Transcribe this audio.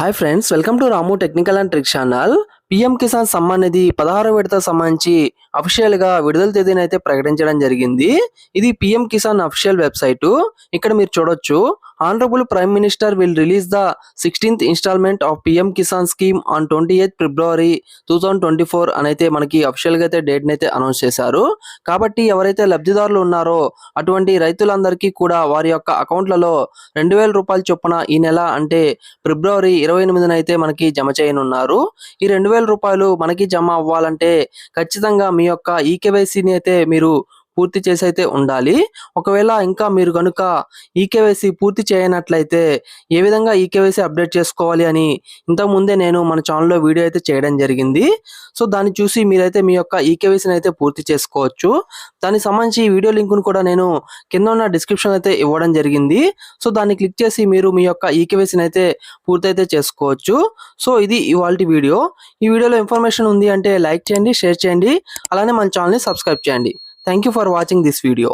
Hi friends, welcome to Ramu technical and trick channel. PM Kisan Samman Nidhi 16వ విడత సంబంధించి అఫీషియల్ గా విడుదల తేదీని అయితే ప్రకటించడం జరిగింది. ఇది పీఎం కిసాన్ అఫీషియల్ వెబ్సైట్. ఇక్కడ మీరు చూడొచ్చు, honourable prime minister will release the 16th instalment of PM Kisan scheme on 28th February 2024 అని అయితే మనకి అఫీషియల్ గా అయితే డేట్ అయితే అనౌన్స్ చేశారు. కాబట్టి ఎవరైతే లబ్ధిదారులు ఉన్నారో అటువంటి రైతులందరికీ కూడా వారి యొక్క అకౌంట్లలో 2000 రూపాయల చొప్పున ఈ నెల అంటే ఫిబ్రవరి 28న అయితే మనకి జమ చేయనున్నారు. ఈ 2000 రూపాయలు మనకి జమ అవ్వాలంటే ఖచ్చితంగా మీ యొక్క ఈకేవైసీని అయితే మీరు పూర్తి చేసి అయితే ఉండాలి. ఒకవేళ ఇంకా మీరు కనుక ఈకేవైసీ పూర్తి చేయనట్లయితే ఏ విధంగా ఈకేవైసీ అప్డేట్ చేసుకోవాలి అని ఇంతకుముందే నేను మన ఛానల్లో వీడియో అయితే చేయడం జరిగింది. సో దాన్ని చూసి మీరైతే మీ యొక్క ఈకేవైసీని అయితే పూర్తి చేసుకోవచ్చు. దానికి సంబంధించి ఈ వీడియో లింక్ను కూడా నేను కింద ఉన్న డిస్క్రిప్షన్ అయితే ఇవ్వడం జరిగింది. సో దాన్ని క్లిక్ చేసి మీరు మీ యొక్క ఈకేవైసీని అయితే పూర్తి అయితే చేసుకోవచ్చు. సో ఇది ఇవాల్టి వీడియో. ఈ వీడియోలో ఇన్ఫర్మేషన్ ఉంది అంటే లైక్ చేయండి, షేర్ చేయండి, అలానే మన ఛానల్ని సబ్స్క్రైబ్ చేయండి. Thank you for watching this video.